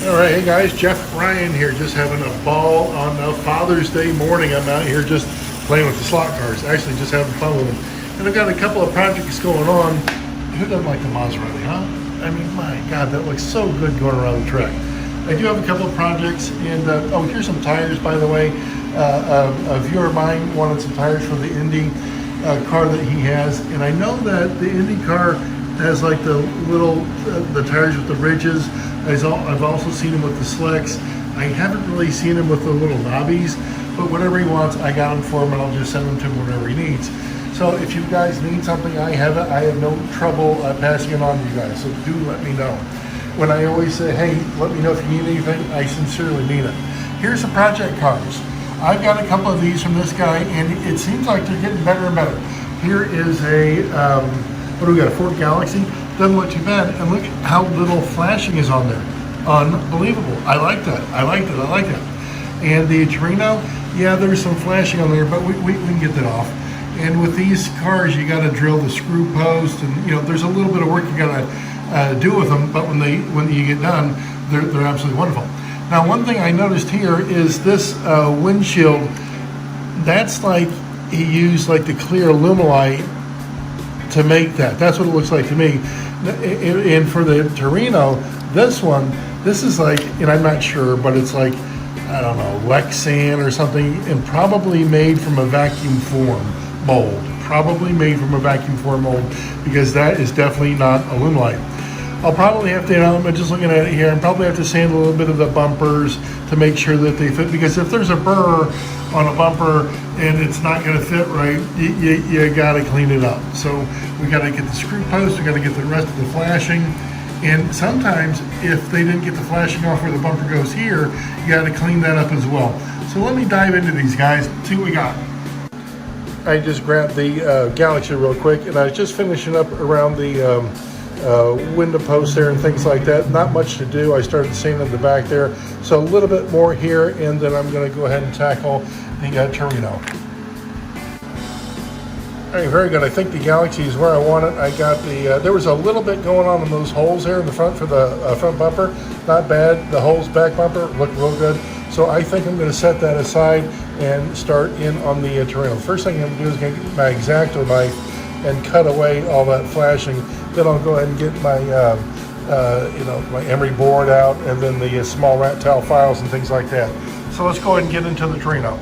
All right, hey guys, Jeff Ryan here, just having a ball on a Father's Day morning. I'm out here just playing with the slot cars, actually just having fun with them. And I've got a couple of projects going on. Who doesn't like the Maserati, huh? I mean, my God, that looks so good going around the track. I do have a couple of projects, and oh, here's some tires, by the way. A viewer of mine wanted some tires for the Indy car that he has, and I know that the Indy car has like the little, the tires with the ridges. I've also seen him with the slicks. I haven't really seen him with the little knobbies, but whatever he wants, I got them for him, and I'll just send them to him whatever he needs. So if you guys need something, I have it. I have no trouble passing it on to you guys, so do let me know. When I always say, hey, let me know if you need anything, I sincerely mean it. Here's the project cars. I've got a couple of these from this guy, and it seems like they're getting better and better. Here is a, what do we got, a Ford Galaxy? Doesn't look too bad, and look how little flashing is on there. Unbelievable. I like that. I like that. And the Torino, yeah, there's some flashing on there, but we can get that off. And with these cars, you got to drill the screw post, and you know there's a little bit of work you got to do with them. But when you get done, they're absolutely wonderful. Now, one thing I noticed here is this windshield. That's like he used like the clear Lumelite to make that. That's what it looks like to me. And for the Torino, this is like, and I'm not sure, but it's like, I don't know, Lexan or something, and probably made from a vacuum form mold. Probably made from a vacuum form mold, because that is definitely not a Lumelite. I'll probably have to, I'm just looking at it here, and probably have to sand a little bit of the bumpers to make sure that they fit, because if there's a burr on a bumper and it's not going to fit right, you got to clean it up. So we got to get the screw post, we got to get the rest of the flashing, and sometimes if they didn't get the flashing off where the bumper goes here, you got to clean that up as well. So let me dive into these guys, see what we got. I just grabbed the Galaxy real quick, and I was just finishing up around the window posts there and things like that. Not much to do. I started sanding the back there, so a little bit more here, and then I'm going to go ahead and tackle the Torino. All right, very good. I think the Galaxy is where I want it. I got the, there was a little bit going on in those holes there in the front for the front bumper. Not bad. The holes back bumper look real good. So I think I'm going to set that aside and start in on the Torino. First thing I'm going to do is going to get my X-Acto knife and cut away all that flashing. Then I'll go ahead and get my, my emery board out, and then the small rat tail files and things like that. So let's go ahead and get into the Torino.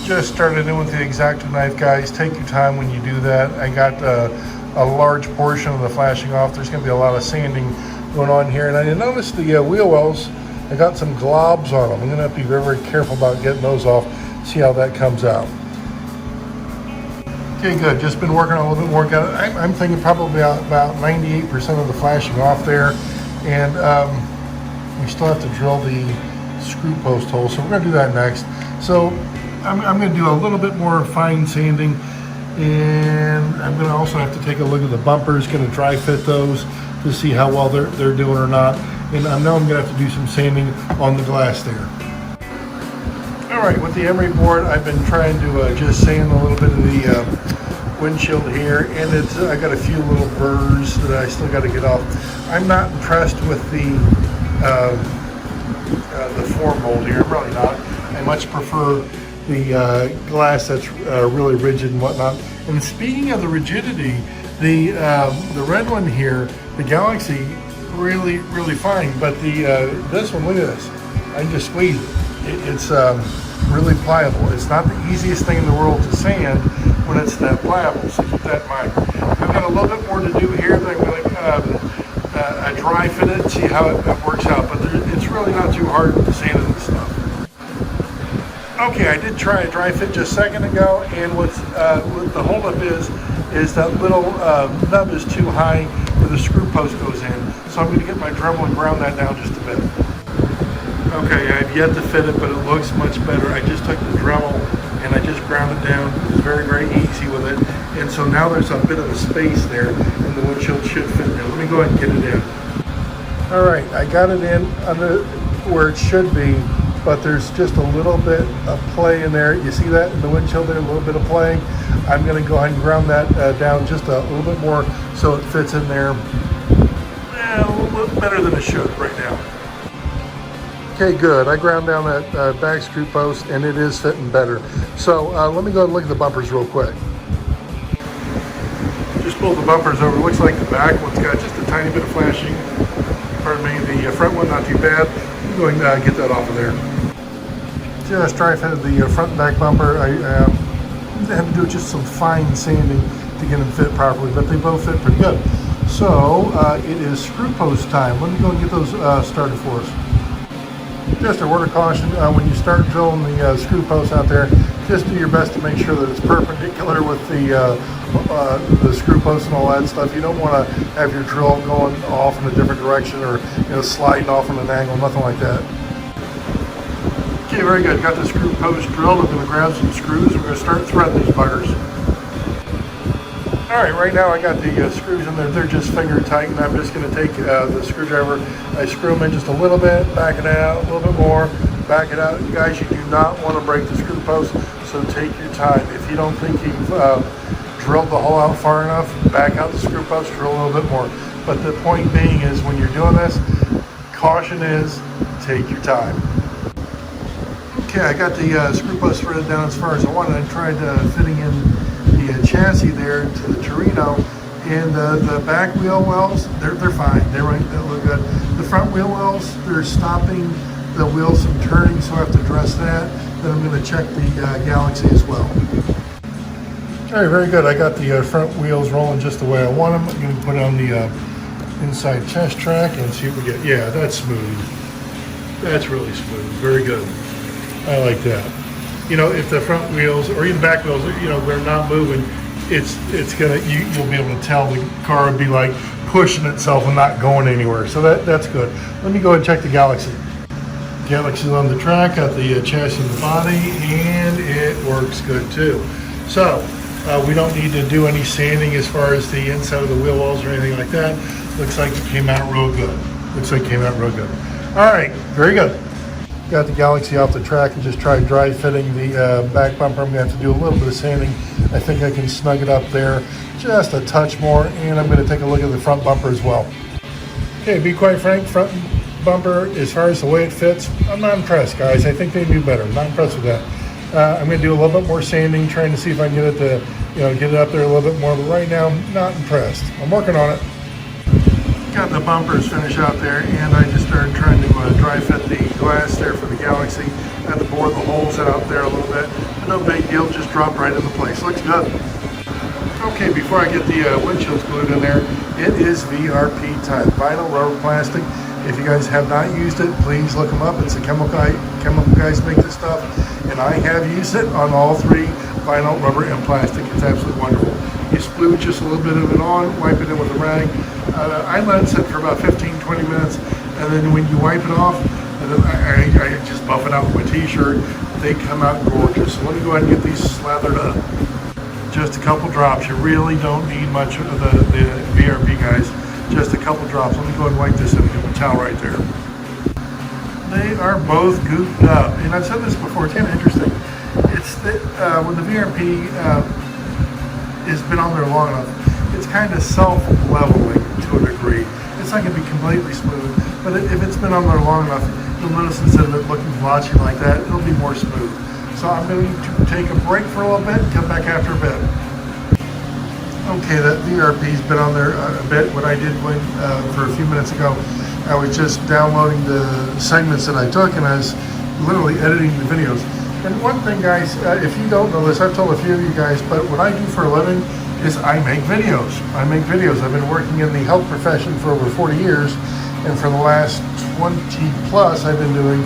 Just started in with the X-Acto knife, guys. Take your time when you do that. I got a large portion of the flashing off. There's going to be a lot of sanding going on here, and I noticed the wheel wells. I got some globs on them. I'm going to have to be very, very careful about getting those off. See how that comes out. Okay, good. Just been working on a little bit more. I'm thinking probably about 98% of the flashing off there, and we still have to drill the screw post hole, so we're going to do that next. So I'm going to do a little bit more fine sanding, and I'm going to also have to take a look at the bumpers. Going to dry fit those to see how well they're doing or not, and I know I'm going to have to do some sanding on the glass there. All right, with the emery board, I've been trying to just sand a little bit of the windshield here, and I got a few little burrs that I still got to get off. I'm not impressed with the form mold here. I'm really not. I much prefer the glass that's really rigid and whatnot. And speaking of the rigidity, the red one here, the Galaxy, really, really fine. But this one, look at this. I can just squeeze it. It's really pliable. It's not the easiest thing in the world to sand when it's that pliable, so keep that in mind. I've got a little bit more to do here. I'm going to dry fit it and see how it works out, but it's really not too hard to sand this stuff. Okay, I did try a dry fit just a second ago, and what the holdup is that little nub is too high where the screw post goes in, so I'm going to get my Dremel and ground that down just a bit. Okay, I've yet to fit it, but it looks much better. I just took the Dremel and I just ground it down. It was very, very easy with it. And so now there's a bit of a space there, and the windshield should fit there. Let me go ahead and get it in. All right, I got it in under where it should be, but there's just a little bit of play in there. You see that in the windshield there, a little bit of play. I'm going to go ahead and ground that down just a little bit more so it fits in there. A little better than it should right now. Okay, good. I ground down that back screw post and it is fitting better. So let me go and look at the bumpers real quick. Just pulled the bumpers over. Looks like the back one's got just a tiny bit of flashing. Pardon me, the front one not too bad. I'm going to get that off of there. Just dry fitted the front and back bumper. I had to do just some fine sanding to get them fit properly, but they both fit pretty good. So it is screw post time. Let me go and get those started for us. Just a word of caution, when you start drilling the screw posts out there, just do your best to make sure that it's perpendicular with the screw posts and all that stuff. You don't want to have your drill going off in a different direction or sliding off on an angle, nothing like that. Okay, very good. Got the screw post drilled. I'm going to grab some screws. We're going to start threading these buggers. All right, right now I got the screws in there. They're just finger tight, and I'm just going to take the screwdriver. I screw them in just a little bit, back it out, a little bit more, back it out. You guys, you do not want to break the screw post, so take your time. If you don't think you've drilled the hole out far enough, back out the screw post, drill a little bit more. But the point being is when you're doing this, caution is take your time. Okay, I got the screw post threaded down as far as I wanted. I tried fitting in the chassis there to the Torino, and the back wheel wells, they're fine. They look good. The front wheel wells, they're stopping the wheels from turning, so I have to address that. Then I'm going to check the Galaxy as well. All right, very good. I got the front wheels rolling just the way I want them. I'm going to put on the inside test track and see what we get. Yeah, that's smooth. That's really smooth. Very good. I like that. If the front wheels or even back wheels, they're not moving, it's gonna, you'll be able to tell the car would be like pushing itself and not going anywhere. So that's good. Let me go ahead and check the Galaxy. Galaxy's on the track, got the chassis and the body, and it works good too. So we don't need to do any sanding as far as the inside of the wheel wells or anything like that. Looks like it came out real good. All right, very good. Got the Galaxy off the track and just tried dry fitting the back bumper. I'm going to have to do a little bit of sanding. I think I can snug it up there just a touch more, and I'm going to take a look at the front bumper as well. Okay, be quite frank, front bumper, as far as the way it fits, I'm not impressed, guys. I think they do better. I'm not impressed with that. I'm going to do a little bit more sanding, trying to see if I can get it to, get it up there a little bit more, but right now, not impressed. I'm working on it. Got the bumpers finished out there, and I just started trying to dry fit the glass there for the Galaxy. I had to bore the holes out there a little bit. No big deal, just dropped right into place. Looks good. Okay, before I get the windshields glued in there, it is VRP time. Vinyl rubber plastic. If you guys have not used it, please look them up. It's the chemical guys make this stuff, and I have used it on all three, vinyl, rubber, and plastic. It's absolutely wonderful. You splooge just a little bit of it on, wipe it in with a rag. I let it sit for about 15-20 minutes, and then when you wipe it off, and then I just buff it out with my t-shirt. They come out gorgeous. So let me go ahead and get these slathered up. Just a couple drops. You really don't need much of the VRP, guys. Just a couple drops. Let me go ahead and wipe this in with a towel right there. They are both gooped up, and I've said this before. It's kind of interesting. It's that when the VRP has been on there long enough, it's kind of self-leveling to a degree. It's not going to be completely smooth, but if it's been on there long enough, you'll notice instead of it looking blotchy like that, it'll be more smooth. So I'm going to take a break for a little bit and come back after a bit. Okay, that VRP's been on there a bit. What I did for a few minutes ago, I was just downloading the segments that I took, and I was literally editing the videos. And one thing, guys, if you don't know this, I've told a few of you guys, but what I do for a living is I make videos. I've been working in the health profession for over 40 years, and for the last 20 plus, I've been doing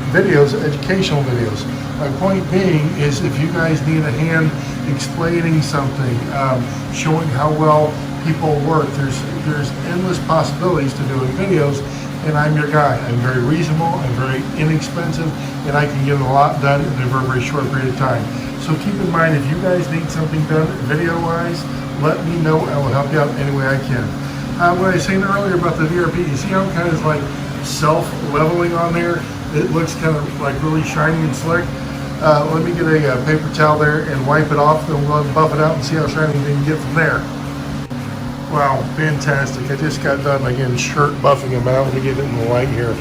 videos, educational videos. My point being is if you guys need a hand explaining something, showing how well people work, there's endless possibilities to doing videos, and I'm your guy. I'm very reasonable, I'm very inexpensive, and I can get a lot done in a very, very short period of time. So keep in mind, if you guys need something done video-wise, let me know. I will help you out any way I can. What I was saying earlier about the VRP, you see how it kind of is like self-leveling on there? It looks kind of like really shiny and slick. Let me get a paper towel there and wipe it off, then we'll go ahead and buff it out and see how shiny we can get from there. Wow, fantastic. I just got done, again, shirt buffing them out. Let me get it in the light here.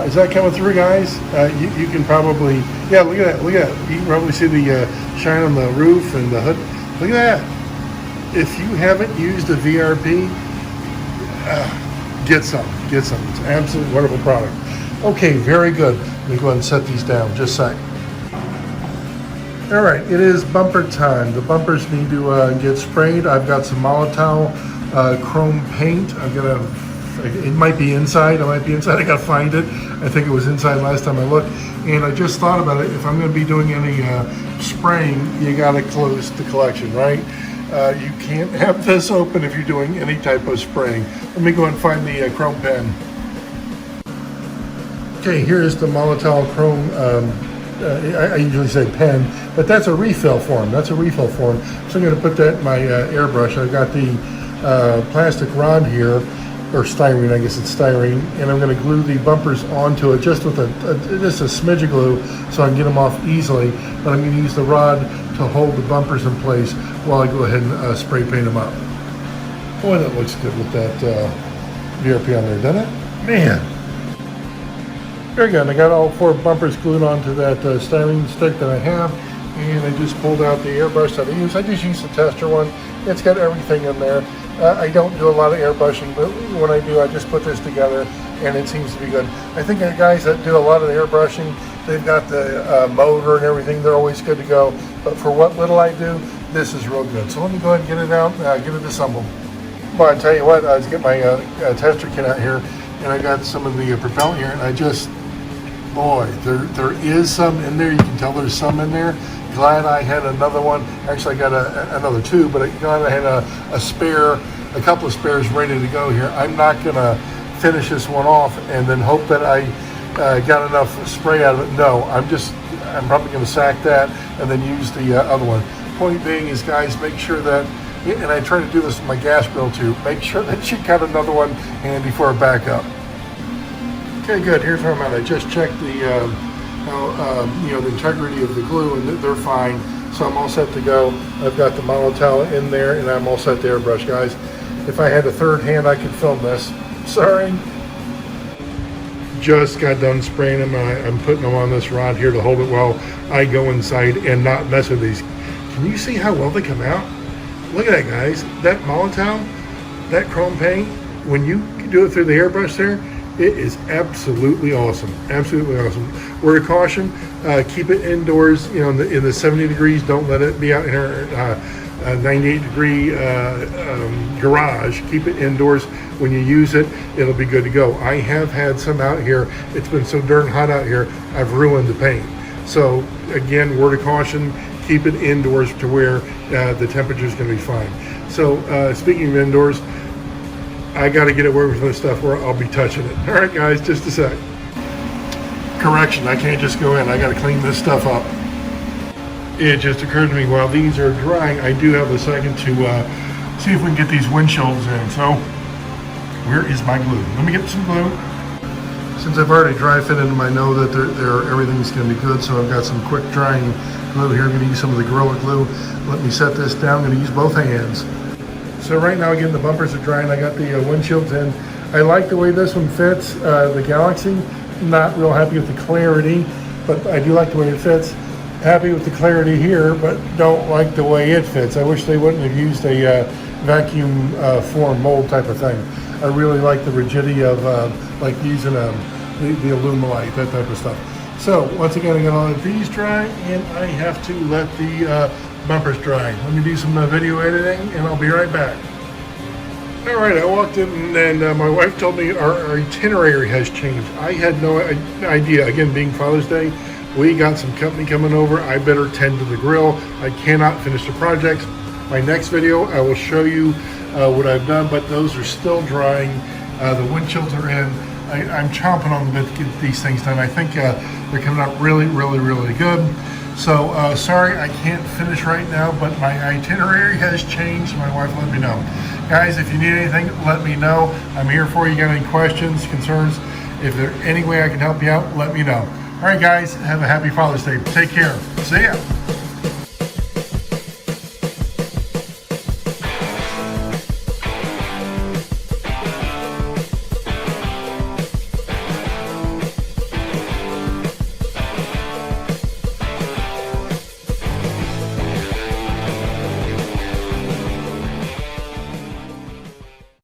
Is that coming through, guys? You can probably, yeah, look at that, look at that. You can probably see the shine on the roof and the hood. Look at that. If you haven't used a VRP, get some. It's an absolutely wonderful product. Okay, very good. Let me go ahead and set these down, just a sec. All right, it is bumper time. The bumpers need to get sprayed. I've got some Molotov chrome paint. It might be inside. I gotta find it. I think it was inside last time I looked. And I just thought about it. If I'm gonna be doing any spraying, you gotta close the collection, right? You can't have this open if you're doing any type of spraying. Let me go and find the chrome pen. Okay, here's the Molotov chrome. I usually say pen, but that's a refill form. So I'm going to put that in my airbrush. I've got the plastic rod here, or styrene, I guess it's styrene, and I'm going to glue the bumpers onto it just with just a smidge of glue so I can get them off easily. But I'm going to use the rod to hold the bumpers in place while I go ahead and spray paint them up. Boy, that looks good with that VRP on there, doesn't it? Man. Very good. I got all 4 bumpers glued onto that styrene stick that I have, and I just pulled out the airbrush that I use. I just use the tester one. It's got everything in there. I don't do a lot of airbrushing, but when I do, I just put this together, and it seems to be good. I think the guys that do a lot of the airbrushing, they've got the motor and everything. They're always good to go. But for what little I do, this is real good. So let me go ahead and get it out, get it assembled. Well, I tell you what, I was getting my tester kit out here, and I got some of the propellant here, and I just, boy, there is some in there. You can tell there's some in there. Glad I had another one. Actually, I got another 2, but I'm glad I had a couple of spares ready to go here. I'm not gonna finish this one off and then hope that I got enough spray out of it. No, I'm probably gonna sack that and then use the other one. Point being is, guys, make sure that, and I try to do this with my gas grill too, make sure that you got another one handy for a backup. Okay, good. Here's where I'm at. I just checked the the integrity of the glue, and they're fine. So I'm all set to go. I've got the Molotov in there, and I'm all set to airbrush, guys. If I had a third hand, I could film this. Sorry. Just got done spraying them. I'm putting them on this rod here to hold it while I go inside and not mess with these. Can you see how well they come out? Look at that, guys. That Molotov, that chrome paint, when you do it through the airbrush there, it is absolutely awesome. Absolutely awesome. Word of caution, keep it indoors, in the 70 degrees. Don't let it be out in our 98-degree garage. Keep it indoors. When you use it, it'll be good to go. I have had some out here. It's been so darn hot out here, I've ruined the paint. So again, word of caution, keep it indoors to where the temperature is going to be fine. So speaking of indoors, I got to get away from this stuff where I'll be touching it. All right, guys, just a sec. Correction, I can't just go in. I got to clean this stuff up. It just occurred to me while these are drying, I do have a second to see if we can get these windshields in. So, where is my glue? Let me get some glue. Since I've already dry fitted them, I know that everything's going to be good. So I've got some quick drying glue here. I'm going to use some of the Gorilla Glue. Let me set this down. I'm going to use both hands. So right now, again, the bumpers are drying. I got the windshields in. I like the way this one fits, the Galaxy. Not real happy with the clarity, but I do like the way it fits. Happy with the clarity here, but don't like the way it fits. I wish they wouldn't have used a vacuum form mold type of thing. I really like the rigidity of like using the Alumilite, that type of stuff. So once again, I got all of these dry, and I have to let the bumpers dry. Let me do some video editing, and I'll be right back. All right, I walked in, and my wife told me our itinerary has changed. I had no idea. Again, being Father's Day, we got some company coming over. I better tend to the grill. I cannot finish the projects. My next video, I will show you what I've done, but those are still drying. The windshields are in. I'm chomping on the bit to get these things done. I think they're coming out really, really, really good. So sorry I can't finish right now, but my itinerary has changed. My wife let me know. Guys, if you need anything, let me know. I'm here for you. Got any questions, concerns? If there's any way I can help you out, let me know. All right, guys, have a happy Father's Day. Take care. See ya.